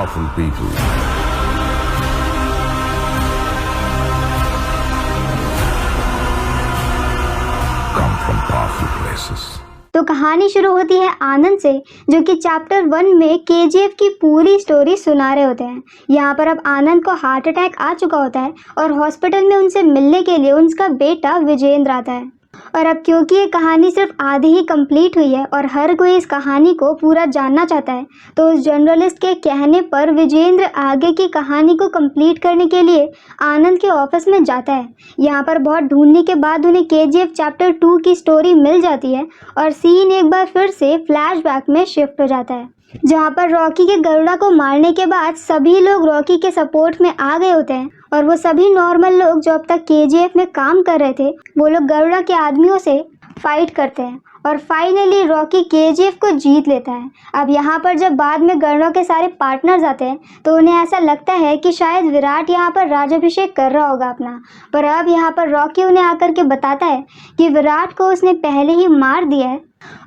powerful people come from powerful places. तो कहानी शुरू होती है आनंद से, जो कि चैप्टर 1 में केजीएफ की पूरी स्टोरी सुना रहे होते हैं। यहाँ पर अब आनंद को हार्ट अटैक आ चुका होता है और हॉस्पिटल में उनसे मिलने के लिए उनका बेटा विजेंद्र आता है। और अब क्योंकि ये कहानी सिर्फ आधी ही कंप्लीट हुई है और हर कोई इस कहानी को पूरा जानना चाहता है, तो उस जर्नलिस्ट के कहने पर विजेंद्र आगे की कहानी को कंप्लीट करने के लिए आनंद के ऑफिस में जाता है। यहाँ पर बहुत ढूंढने के बाद उन्हें केजीएफ चैप्टर 2 की स्टोरी मिल जाती है और सीन एक बार फिर से फ्लैशबैक में शिफ्ट हो जाता है, जहाँ पर रॉकी के गरुड़ा को मारने के बाद सभी लोग रॉकी के सपोर्ट में आ गए होते हैं और वो सभी नॉर्मल लोग जो अब तक केजीएफ में काम कर रहे थे, वो लोग गरुड़ा के आदमियों से फाइट करते हैं और फाइनली रॉकी केजीएफ को जीत लेता है। अब यहाँ पर जब बाद में गरुड़ा के सारे पार्टनर्स आते हैं तो उन्हें ऐसा लगता है कि शायद विराट यहाँ पर राज्याभिषेक कर रहा होगा अपना, पर अब यहाँ पर रॉकी उन्हें आकर के बताता है कि विराट को उसने पहले ही मार दिया है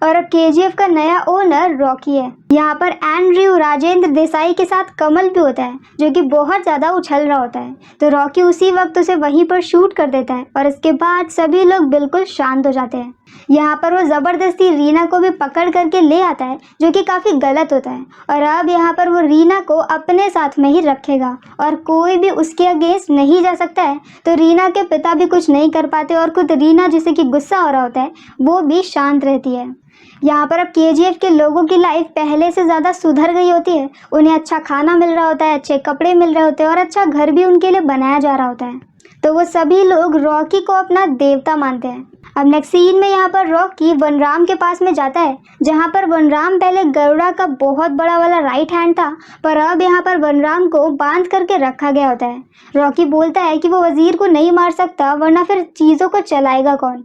और अब केजीएफ का नया ओनर रॉकी है। यहाँ पर एंड्रयू राजेंद्र देसाई के साथ कमल भी होता है, जो कि बहुत ज़्यादा उछल रहा होता है, तो रॉकी उसी वक्त उसे वहीं पर शूट कर देता है और इसके बाद सभी लोग बिल्कुल शांत हो जाते हैं। यहाँ पर वो ज़बरदस्ती रीना को भी पकड़ करके ले आता है, जो कि काफ़ी गलत होता है, और अब यहाँ पर वो रीना को अपने साथ में ही रखेगा और कोई भी उसके अगेंस्ट नहीं जा सकता है। तो रीना के पिता भी कुछ नहीं कर पाते और खुद रीना जिसे कि गुस्सा हो रहा होता है वो भी शांत रहती है। यहाँ पर अब केजीएफ के लोगों की लाइफ पहले से ज़्यादा सुधर गई होती है। उन्हें अच्छा खाना मिल रहा होता है, अच्छे कपड़े मिल रहे होते हैं और अच्छा घर भी उनके लिए बनाया जा रहा होता है। तो वो सभी लोग रॉकी को अपना देवता मानते हैं। अब नेक्स्ट सीन में यहाँ पर रॉकी वनराम के पास में जाता है, जहाँ पर वनराम पहले गरुड़ा का बहुत बड़ा वाला राइट हैंड था, पर अब यहाँ पर वनराम को बांध करके रखा गया होता है। रॉकी बोलता है कि वो वजीर को नहीं मार सकता, वरना फिर चीज़ों को चलाएगा कौन।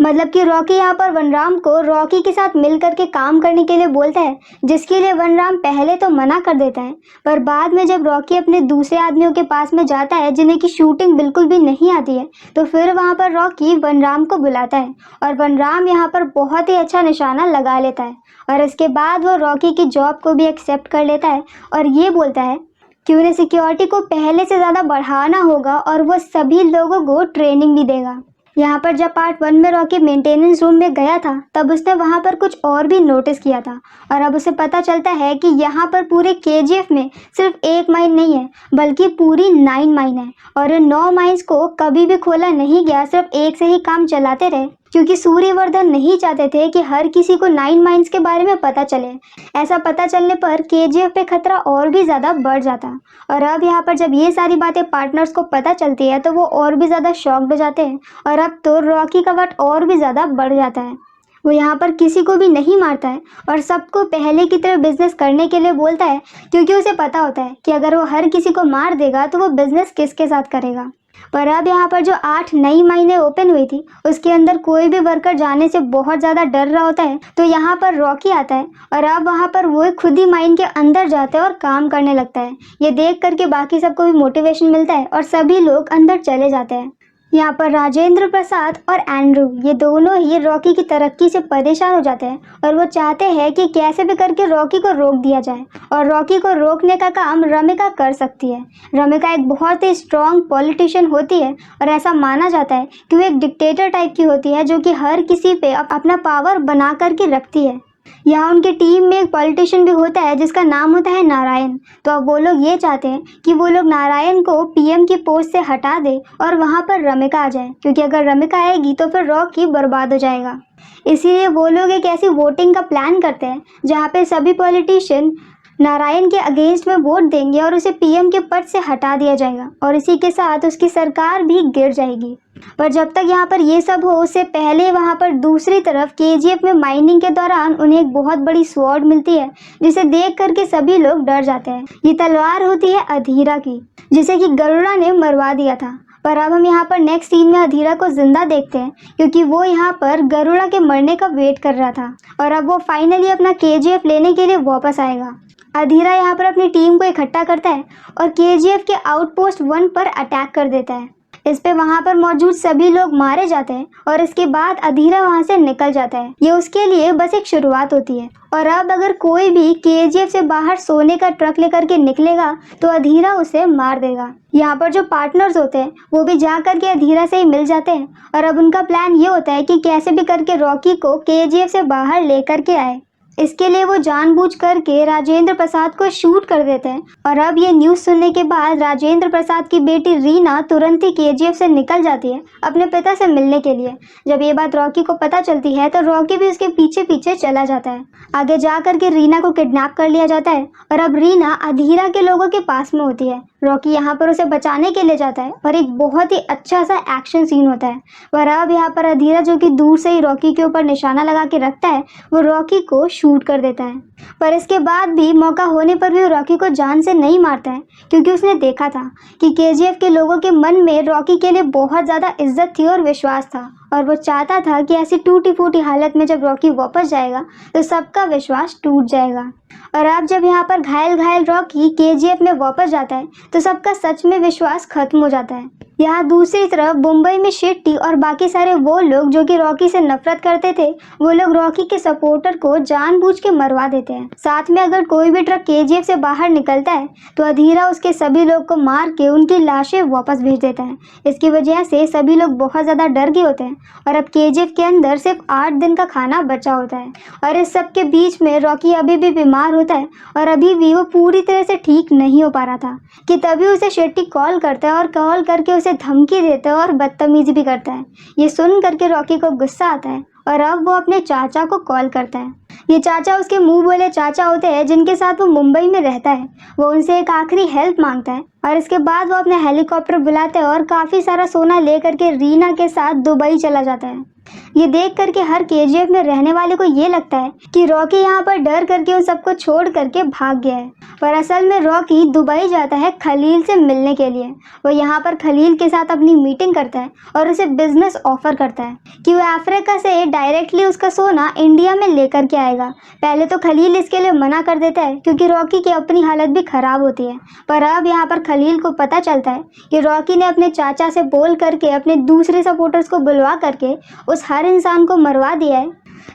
मतलब कि रॉकी यहाँ पर वनराम को रॉकी के साथ मिल करके काम करने के लिए बोलता है, जिसके लिए वनराम पहले तो मना कर देता है, पर बाद में जब रॉकी अपने दूसरे आदमियों के पास में जाता है जिन्हें की शूटिंग बिल्कुल भी नहीं आती है, तो फिर वहाँ पर रॉकी वनराम को बुलाता है और वनराम यहाँ पर बहुत ही अच्छा निशाना लगा लेता है और इसके बाद वो रॉकी की जॉब को भी एक्सेप्ट कर लेता है और ये बोलता है कि उन्हें सिक्योरिटी को पहले से ज़्यादा बढ़ाना होगा और वो सभी लोगों को ट्रेनिंग भी देगा। यहाँ पर जब पार्ट 1 में रॉकी मेंटेनेंस रूम में गया था, तब उसने वहाँ पर कुछ और भी नोटिस किया था और अब उसे पता चलता है कि यहाँ पर पूरे केजीएफ में सिर्फ एक माइन नहीं है, बल्कि पूरी 9 माइन है और इन 9 माइंस को कभी भी खोला नहीं गया, सिर्फ एक से ही काम चलाते रहे, क्योंकि सूर्यवर्धन नहीं चाहते थे कि हर किसी को 9 माइंस के बारे में पता चले। ऐसा पता चलने पर केजीएफ पे खतरा और भी ज़्यादा बढ़ जाता और अब यहाँ पर जब ये सारी बातें पार्टनर्स को पता चलती है तो वो और भी ज़्यादा शॉक्ड हो जाते हैं और अब तो रॉकी का वट और भी ज़्यादा बढ़ जाता है। वो यहाँ पर किसी को भी नहीं मारता है और सबको पहले की तरह बिजनेस करने के लिए बोलता है, क्योंकि उसे पता होता है कि अगर वो हर किसी को मार देगा तो वो बिजनेस किसके साथ करेगा। पर अब यहाँ पर जो 8 नई माइनें ओपन हुई थी, उसके अंदर कोई भी वर्कर जाने से बहुत ज़्यादा डर रहा होता है, तो यहाँ पर रॉकी आता है और अब वहाँ पर वो खुद ही माइन के अंदर जाता है और काम करने लगता है। ये देख करके बाकी सबको भी मोटिवेशन मिलता है और सभी लोग अंदर चले जाते हैं। यहाँ पर राजेंद्र प्रसाद और एंड्रू ये दोनों ही रॉकी की तरक्की से परेशान हो जाते हैं और वो चाहते हैं कि कैसे भी करके रॉकी को रोक दिया जाए और रॉकी को रोकने का काम रमिका कर सकती है। रमिका एक बहुत ही स्ट्रॉन्ग पॉलिटिशियन होती है और ऐसा माना जाता है कि वो एक डिक्टेटर टाइप की होती है, जो कि हर किसी पे अपना पावर बना करके रखती है। यहाँ उनके टीम में एक पॉलिटिशियन भी होता है जिसका नाम होता है नारायण। तो अब वो लोग ये चाहते हैं कि वो लोग नारायण को पीएम की पोस्ट से हटा दे और वहाँ पर रमिका आ जाए, क्योंकि अगर रमिका आएगी तो फिर रॉकी बर्बाद हो जाएगा। इसीलिए वो लोग एक ऐसी वोटिंग का प्लान करते हैं जहाँ पे सभी पॉलिटिशियन नारायण के अगेंस्ट में वोट देंगे और उसे पीएम के पद से हटा दिया जाएगा और इसी के साथ उसकी सरकार भी गिर जाएगी। पर जब तक यहाँ पर ये सब हो, उससे पहले वहाँ पर दूसरी तरफ केजीएफ में माइनिंग के दौरान उन्हें एक बहुत बड़ी स्वॉर्ड मिलती है, जिसे देख करके सभी लोग डर जाते हैं। ये तलवार होती है अधीरा की, जिसे कि गरुड़ा ने मरवा दिया था। पर अब हम यहाँ पर नेक्स्ट सीन में अधीरा को जिंदा देखते हैं, क्योंकि वो यहाँ पर गरुड़ा के मरने का वेट कर रहा था और अब वो फाइनली अपना केजीएफ लेने के लिए वापस आएगा। अधीरा यहाँ पर अपनी टीम को इकट्ठा करता है और केजीएफ के आउटपोस्ट 1 पर अटैक कर देता है। इस पे वहाँ पर मौजूद सभी लोग मारे जाते हैं और इसके बाद अधीरा वहाँ से निकल जाता है। ये उसके लिए बस एक शुरुआत होती है और अब अगर कोई भी केजीएफ से बाहर सोने का ट्रक लेकर के निकलेगा तो अधीरा उसे मार देगा। यहाँ पर जो पार्टनर्स होते हैं वो भी जा करके अधीरा से ही मिल जाते हैं और अब उनका प्लान ये होता है कि कैसे भी करके रॉकी को केजीएफ से बाहर लेकर के आए। इसके लिए वो जानबूझ करके राजेंद्र प्रसाद को शूट कर देते हैं और अब ये न्यूज़ सुनने के बाद राजेंद्र प्रसाद की बेटी रीना तुरंत ही केजीएफ से निकल जाती है अपने पिता से मिलने के लिए। जब ये बात रॉकी को पता चलती है तो रॉकी भी उसके पीछे पीछे चला जाता है। आगे जा करके रीना को किडनैप कर लिया जाता है और अब रीना अधीरा के लोगों के पास में होती है। रॉकी यहाँ पर उसे बचाने के लिए जाता है और एक बहुत ही अच्छा सा एक्शन सीन होता है। और अब यहाँ पर अधीरा जो कि दूर से ही रॉकी के ऊपर निशाना लगा के रखता है वो रॉकी को शूट कर देता है, पर इसके बाद भी मौका होने पर भी वो रॉकी को जान से नहीं मारता है क्योंकि उसने देखा था कि केजीएफ के लोगों के मन में रॉकी के लिए बहुत ज़्यादा इज्जत थी और विश्वास था और वो चाहता था कि ऐसी टूटी फूटी हालत में जब रॉकी वापस जाएगा तो सबका विश्वास टूट जाएगा। और अब जब यहाँ पर घायल घायल रॉकी केजीएफ में वापस जाता है तो सबका सच में विश्वास खत्म हो जाता है। यहाँ दूसरी तरफ मुंबई में शेट्टी और बाकी सारे वो लोग जो कि रॉकी से नफरत करते थे वो लोग रॉकी के सपोर्टर को जानबूझ के मरवा देते हैं। साथ में अगर कोई भी ट्रक केजीएफ से बाहर निकलता है तो अधीरा उसके सभी लोग को मार के उनकी लाशें वापस भेज देता है। इसकी वजह से सभी लोग बहुत ज़्यादा डर गए होते हैं और अब केजीएफ के अंदर सिर्फ 8 दिन का खाना बचा होता है। और इस सब के बीच में रॉकी अभी भी बीमार होता है और अभी भी वो पूरी तरह से ठीक नहीं हो पा रहा था कि तभी उसे शेट्टी कॉल करता है और कॉल करके उसे धमकी देता है और बदतमीजी भी करता है। ये सुन करके रॉकी को गुस्सा आता है और अब वो अपने चाचा को कॉल करता है। ये चाचा उसके मुंह बोले चाचा होते हैं जिनके साथ वो मुंबई में रहता है। वो उनसे एक आखिरी हेल्प मांगता है और इसके बाद वो अपने हेलीकॉप्टर बुलाता है और काफ़ी सारा सोना ले करके रीना के साथ दुबई चला जाता है। ये देख करके हर केजीएफ में रहने वाले को ये लगता है कि रॉकी यहाँ पर डर करके उन सबको छोड़ करके भाग गया है, पर असल में रॉकी दुबई जाता है खलील से मिलने के लिए। वो यहाँ पर खलील के साथ अपनी मीटिंग करता है और उसे बिजनेस ऑफर करता है कि वो अफ्रीका से डायरेक्टली उसका सोना इंडिया में लेकर के आएगा। पहले तो खलील इसके लिए मना कर देता है क्योंकि रॉकी की अपनी हालत भी खराब होती है, पर अब यहाँ पर खलील को पता चलता है कि रॉकी ने अपने चाचा से बोल करके अपने दूसरे सपोर्टर्स को बुलवा करके उस हर इंसान को मरवा दिया है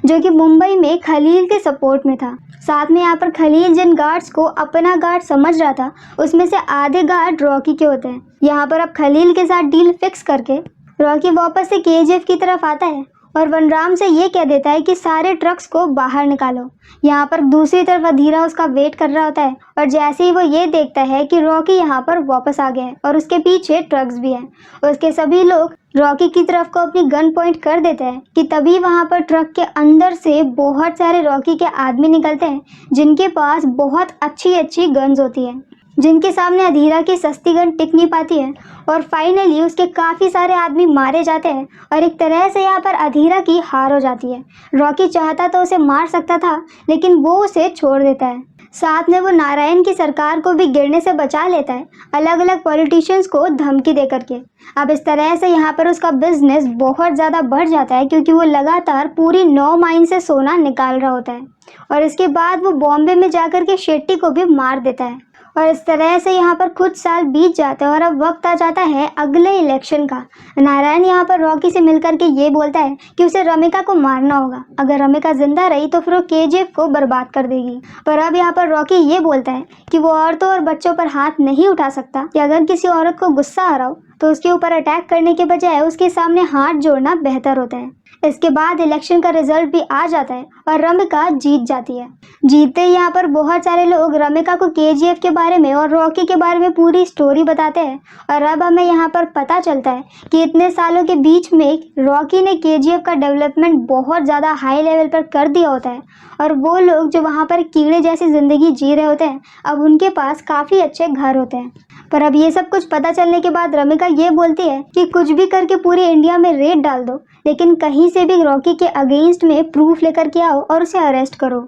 जो कि मुंबई में खलील के सपोर्ट में था। साथ में यहाँ पर खलील जिन गार्ड्स को अपना गार्ड समझ रहा था उसमें से आधे गार्ड रॉकी के होते हैं। यहाँ पर अब खलील के साथ डील फिक्स करके रॉकी वापस से केजीएफ की तरफ आता है और वनराम से ये कह देता है कि सारे ट्रक्स को बाहर निकालो। यहाँ पर दूसरी तरफ अधीरा उसका वेट कर रहा होता है और जैसे ही वो ये देखता है कि रॉकी यहाँ पर वापस आ गया है और उसके पीछे ट्रक्स भी हैं, उसके सभी लोग रॉकी की तरफ को अपनी गन पॉइंट कर देते हैं कि तभी वहाँ पर ट्रक के अंदर से बहुत सारे रॉकी के आदमी निकलते हैं जिनके पास बहुत अच्छी अच्छी गन्स होती है, जिनके सामने अधीरा की सस्ती गन टिक नहीं पाती है और फाइनली उसके काफ़ी सारे आदमी मारे जाते हैं और एक तरह से यहाँ पर अधीरा की हार हो जाती है। रॉकी चाहता तो उसे मार सकता था लेकिन वो उसे छोड़ देता है। साथ में वो नारायण की सरकार को भी गिरने से बचा लेता है अलग अलग पॉलिटिशियंस को धमकी दे करके। अब इस तरह से यहाँ पर उसका बिजनेस बहुत ज़्यादा बढ़ जाता है क्योंकि वो लगातार पूरी 9 माइन से सोना निकाल रहा होता है और इसके बाद वो बॉम्बे में जाकर के शेट्टी को भी मार देता है। और इस तरह से यहाँ पर कुछ साल बीत जाते हैं और अब वक्त आ जाता है अगले इलेक्शन का। नारायण यहाँ पर रॉकी से मिलकर के ये बोलता है कि उसे रमिका को मारना होगा, अगर रमिका जिंदा रही तो फिर वो केजीएफ को बर्बाद कर देगी। पर अब यहाँ पर रॉकी ये बोलता है कि वो औरतों और बच्चों पर हाथ नहीं उठा सकता कि अगर किसी औरत को गुस्सा आ रहा हो तो उसके ऊपर अटैक करने के बजाय उसके सामने हाथ जोड़ना बेहतर होता है। इसके बाद इलेक्शन का रिजल्ट भी आ जाता है और रमिका जीत जाती है। जीतते ही यहाँ पर बहुत सारे लोग रमिका को केजीएफ के बारे में और रॉकी के बारे में पूरी स्टोरी बताते हैं और अब हमें यहाँ पर पता चलता है कि इतने सालों के बीच में रॉकी ने केजीएफ का डेवलपमेंट बहुत ज़्यादा हाई लेवल पर कर दिया होता है और वो लोग जो वहाँ पर कीड़े जैसी ज़िंदगी जी रहे होते हैं अब उनके पास काफ़ी अच्छे घर होते हैं। पर अब ये सब कुछ पता चलने के बाद रमिका ये बोलती है कि कुछ भी करके पूरे इंडिया में रेड डाल दो लेकिन कहीं से भी रॉकी के अगेंस्ट में प्रूफ लेकर के आओ और उसे अरेस्ट करो,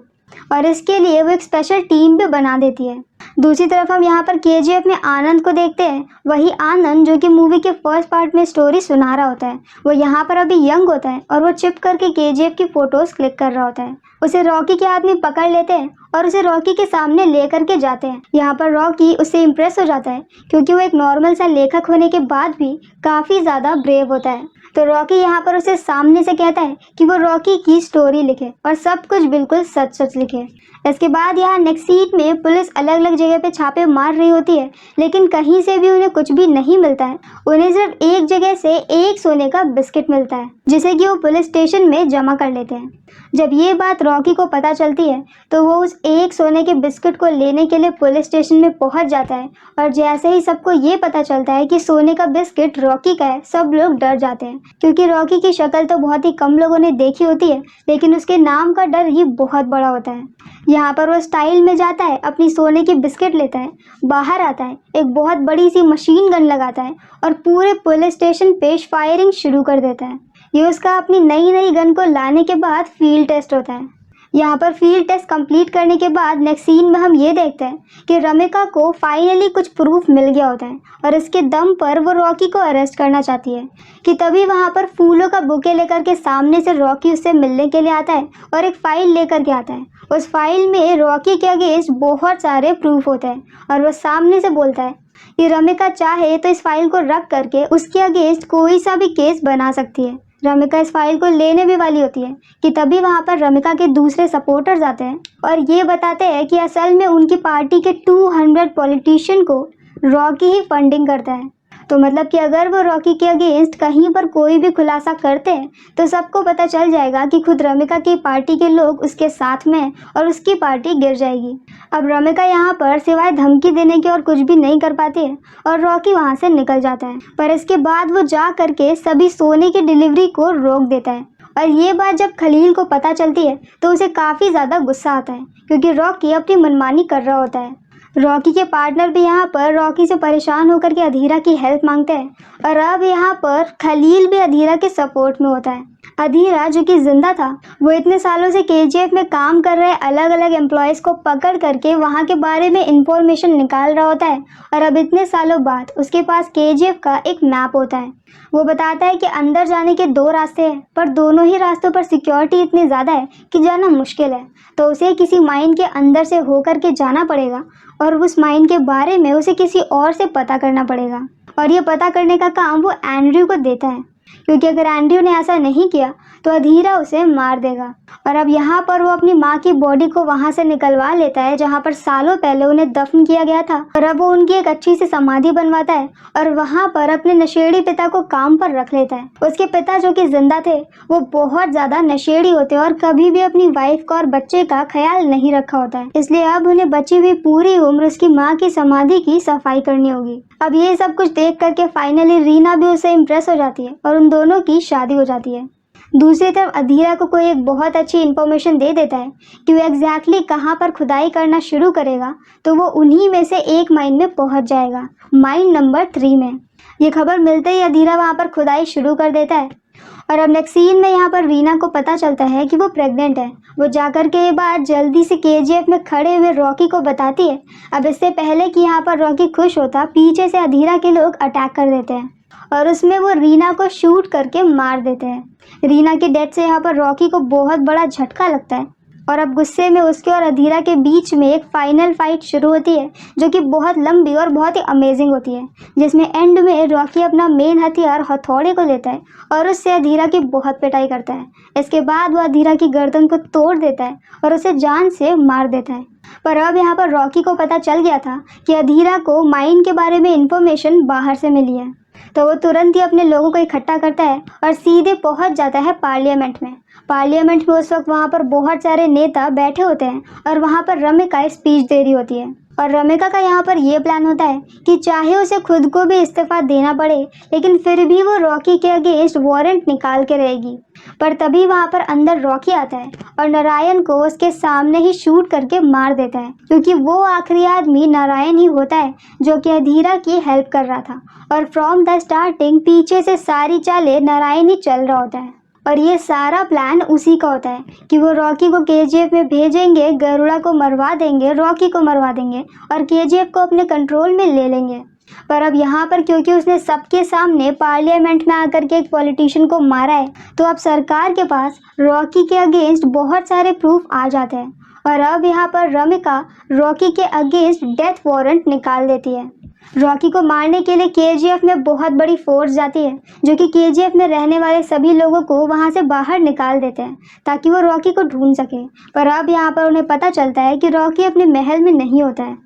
और इसके लिए वो एक स्पेशल टीम भी बना देती है। दूसरी तरफ हम यहाँ पर केजीएफ में आनंद को देखते हैं। वही आनंद जो कि मूवी के फर्स्ट पार्ट में स्टोरी सुना रहा होता है, वो यहाँ पर अभी यंग होता है और वो चिप करके केजीएफ की फोटोज क्लिक कर रहा होता है। उसे रॉकी के आदमी पकड़ लेते हैं और उसे रॉकी के सामने लेकर के जाते हैं। यहाँ पर रॉकी उससे इम्प्रेस हो जाता है क्योंकि वो एक नॉर्मल सा लेखक होने के बाद भी काफ़ी ज़्यादा ब्रेव होता है। तो रॉकी यहाँ पर उसे सामने से कहता है कि वो रॉकी की स्टोरी लिखे और सब कुछ बिल्कुल सच सच लिखे। इसके बाद यहाँ नेक्स्ट सीट में पुलिस अलग अलग जगह पे छापे मार रही होती है, लेकिन कहीं से भी उन्हें कुछ भी नहीं मिलता है। उन्हें सिर्फ एक जगह से एक सोने का बिस्किट मिलता है जिसे कि वो पुलिस स्टेशन में जमा कर लेते हैं। जब ये बात रॉकी को पता चलती है तो वो उस एक सोने के बिस्किट को लेने के लिए पुलिस स्टेशन में पहुंच जाता है, और जैसे ही सबको ये पता चलता है कि सोने का बिस्किट रॉकी का है, सब लोग डर जाते हैं क्योंकि रॉकी की शक्ल तो बहुत ही कम लोगों ने देखी होती है, लेकिन उसके नाम का डर ही बहुत बड़ा होता है। यहाँ पर वो स्टाइल में जाता है, अपनी सोने की बिस्किट लेता है, बाहर आता है, एक बहुत बड़ी सी मशीन गन लगाता है और पूरे पुलिस स्टेशन पे फायरिंग शुरू कर देता है। ये उसका अपनी नई गन को लाने के बाद फील्ड टेस्ट होता है। यहाँ पर फील्ड टेस्ट कंप्लीट करने के बाद नेक्स्ट सीन में हम ये देखते हैं कि रमिका को फाइनली कुछ प्रूफ मिल गया होता है और इसके दम पर वो रॉकी को अरेस्ट करना चाहती है कि तभी वहाँ पर फूलों का बुके लेकर के सामने से रॉकी उससे मिलने के लिए आता है और एक फाइल लेकर के आता है। उस फाइल में रॉकी के अगेंस्ट बहुत सारे प्रूफ होते हैं और वह सामने से बोलता है कि रमिका चाहे तो इस फाइल को रख करके उसके अगेंस्ट कोई सा भी केस बना सकती है। रमिका इस फाइल को लेने भी वाली होती है कि तभी वहाँ पर रमिका के दूसरे सपोर्टर्स आते हैं और ये बताते हैं कि असल में उनकी पार्टी के 200 पॉलिटिशियन को रॉकी ही फंडिंग करता है। तो मतलब कि अगर वो रॉकी के अगेंस्ट कहीं पर कोई भी खुलासा करते हैं तो सबको पता चल जाएगा कि खुद रमिका की पार्टी के लोग उसके साथ में हैं और उसकी पार्टी गिर जाएगी। अब रमिका यहाँ पर सिवाय धमकी देने के और कुछ भी नहीं कर पाती है और रॉकी वहाँ से निकल जाता है, पर इसके बाद वो जा करके सभी सोने की डिलीवरी को रोक देता है। और ये बात जब खलील को पता चलती है तो उसे काफ़ी ज़्यादा गुस्सा आता है क्योंकि रॉकी अपनी मनमानी कर रहा होता है। रॉकी के पार्टनर भी यहाँ पर रॉकी से परेशान होकर के अधीरा की हेल्प मांगते हैं और अब यहाँ पर खलील भी अधीरा के सपोर्ट में होता है। अधीरा जो कि जिंदा था, वो इतने सालों से केजीएफ में काम कर रहे अलग अलग एम्प्लॉयज़ को पकड़ करके वहाँ के बारे में इंफॉर्मेशन निकाल रहा होता है और अब इतने सालों बाद उसके पास केजीएफ का एक मैप होता है। वो बताता है कि अंदर जाने के 2 रास्ते हैं, पर दोनों ही रास्तों पर सिक्योरिटी इतनी ज़्यादा है कि जाना मुश्किल है, तो उसे किसी माइन के अंदर से होकर के जाना पड़ेगा और उस माइन के बारे में उसे किसी और से पता करना पड़ेगा। और ये पता करने का काम वो एंड्रयू को देता है क्योंकि अगर एंड्रयू ने ऐसा नहीं किया तो अधीरा उसे मार देगा। और अब यहाँ पर वो अपनी माँ की बॉडी को वहाँ से निकलवा लेता है जहाँ पर सालों पहले उन्हें दफन किया गया था, और अब वो उनकी एक अच्छी सी समाधि बनवाता है और वहाँ पर अपने नशेड़ी पिता को काम पर रख लेता है। उसके पिता जो कि जिंदा थे वो बहुत ज़्यादा नशेड़ी होते हैं और कभी भी अपनी वाइफ का और बच्चे का ख्याल नहीं रखा होता है, इसलिए अब उन्हें बची हुई पूरी उम्र उसकी माँ की समाधि की सफाई करनी होगी। अब ये सब कुछ देख करके फाइनली रीना भी उससे इम्प्रेस हो जाती है और उन दोनों की शादी हो जाती है। दूसरी तरफ अधीरा को कोई एक बहुत अच्छी इन्फॉर्मेशन दे देता है कि वो एग्जैक्टली कहाँ पर खुदाई करना शुरू करेगा, तो वो उन्हीं में से एक माइन में पहुँच जाएगा, माइन नंबर 3 में। ये खबर मिलते ही अधीरा वहाँ पर खुदाई शुरू कर देता है। और अब नेक्स्ट सीन में यहाँ पर रीना को पता चलता है कि वो प्रेग्नेंट है। वो जाकर के ये बात जल्दी से केजीएफ में खड़े हुए रॉकी को बताती है। अब इससे पहले कि यहाँ पर रॉकी खुश होता, पीछे से अधीरा के लोग अटैक कर देते हैं और उसमें वो रीना को शूट करके मार देते हैं। रीना की डेथ से यहाँ पर रॉकी को बहुत बड़ा झटका लगता है और अब गुस्से में उसके और अधीरा के बीच में एक फाइनल फाइट शुरू होती है जो कि बहुत लंबी और बहुत ही अमेजिंग होती है, जिसमें एंड में रॉकी अपना मेन हथियार हथौड़े को लेता है और उससे अधीरा की बहुत पिटाई करता है। इसके बाद वो अधीरा की गर्दन को तोड़ देता है और उसे जान से मार देता है। पर अब यहाँ पर रॉकी को पता चल गया था कि अधीरा को माइन के बारे में इंफॉर्मेशन बाहर से मिली है, तो वो तुरंत ही अपने लोगों को इकट्ठा करता है और सीधे पहुंच जाता है पार्लियामेंट में। पार्लियामेंट में उस वक्त वहाँ पर बहुत सारे नेता बैठे होते हैं और वहाँ पर रमिका स्पीच दे रही होती है और रमिका का यहाँ पर ये प्लान होता है कि चाहे उसे खुद को भी इस्तीफा देना पड़े, लेकिन फिर भी वो रॉकी के अगेंस्ट वारंट निकाल के रहेगी। पर तभी वहाँ पर अंदर रॉकी आता है और नारायण को उसके सामने ही शूट करके मार देता है, क्योंकि वो आखिरी आदमी नारायण ही होता है जो कि अधीरा की हेल्प कर रहा था और फ्रॉम द स्टार्टिंग पीछे से सारी चालें नारायण ही चल रहा होता है। और ये सारा प्लान उसी का होता है कि वो रॉकी को केजीएफ में भेजेंगे, गरुड़ा को मरवा देंगे, रॉकी को मरवा देंगे और केजीएफ को अपने कंट्रोल में ले लेंगे। पर अब यहाँ पर क्योंकि उसने सबके सामने पार्लियामेंट में आकर के एक पॉलिटिशियन को मारा है, तो अब सरकार के पास रॉकी के अगेंस्ट बहुत सारे प्रूफ आ जाते हैं और अब यहाँ पर रमिका रॉकी के अगेंस्ट डेथ वारंट निकाल देती है। रॉकी को मारने के लिए केजीएफ में बहुत बड़ी फोर्स जाती है, जो कि केजीएफ में रहने वाले सभी लोगों को वहां से बाहर निकाल देते हैं ताकि वो रॉकी को ढूंढ सके। पर अब यहाँ पर उन्हें पता चलता है कि रॉकी अपने महल में नहीं होता है।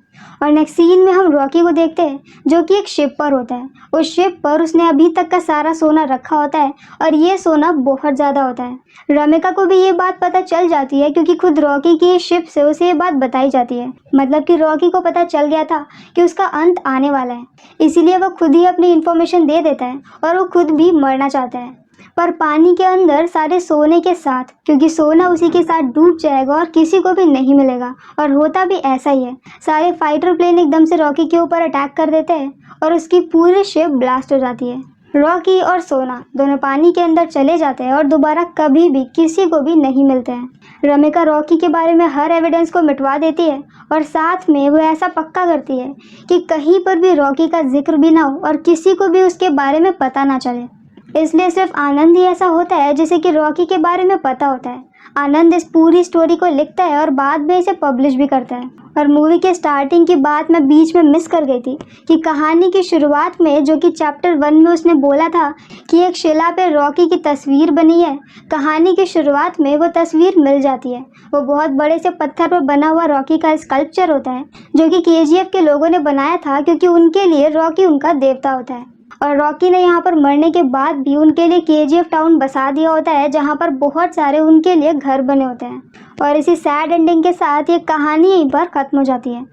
और नेक्स्ट सीन में हम रॉकी को देखते हैं जो कि एक शिप पर होता है। उस शिप पर उसने अभी तक का सारा सोना रखा होता है और ये सोना बहुत ज़्यादा होता है। रमिका को भी ये बात पता चल जाती है क्योंकि खुद रॉकी की शिप से उसे ये बात बताई जाती है। मतलब कि रॉकी को पता चल गया था कि उसका अंत आने वाला है, इसीलिए वो खुद ही अपनी इन्फॉर्मेशन दे देता है और वो खुद भी मरना चाहता है, पर पानी के अंदर सारे सोने के साथ, क्योंकि सोना उसी के साथ डूब जाएगा और किसी को भी नहीं मिलेगा। और होता भी ऐसा ही है। सारे फाइटर प्लेन एकदम से रॉकी के ऊपर अटैक कर देते हैं और उसकी पूरी शिप ब्लास्ट हो जाती है। रॉकी और सोना दोनों पानी के अंदर चले जाते हैं और दोबारा कभी भी किसी को भी नहीं मिलते हैं। रमिका रॉकी के बारे में हर एविडेंस को मिटवा देती है और साथ में वो ऐसा पक्का करती है कि कहीं पर भी रॉकी का जिक्र भी ना हो और किसी को भी उसके बारे में पता ना चले। इसलिए सिर्फ आनंद ही ऐसा होता है जिसे कि रॉकी के बारे में पता होता है। आनंद इस पूरी स्टोरी को लिखता है और बाद में इसे पब्लिश भी करता है। और मूवी के स्टार्टिंग की बात मैं बीच में मिस कर गई थी कि कहानी की शुरुआत में जो कि चैप्टर 1 में उसने बोला था कि एक शिला पे रॉकी की तस्वीर बनी है, कहानी की शुरुआत में वो तस्वीर मिल जाती है। वो बहुत बड़े से पत्थर पर बना हुआ रॉकी का स्कल्पचर होता है जो कि केजीएफ के लोगों ने बनाया था, क्योंकि उनके लिए रॉकी उनका देवता होता है। और रॉकी ने यहाँ पर मरने के बाद भी उनके लिए केजीएफ टाउन बसा दिया होता है, जहाँ पर बहुत सारे उनके लिए घर बने होते हैं। और इसी सैड एंडिंग के साथ ये कहानी यहीं पर खत्म हो जाती है।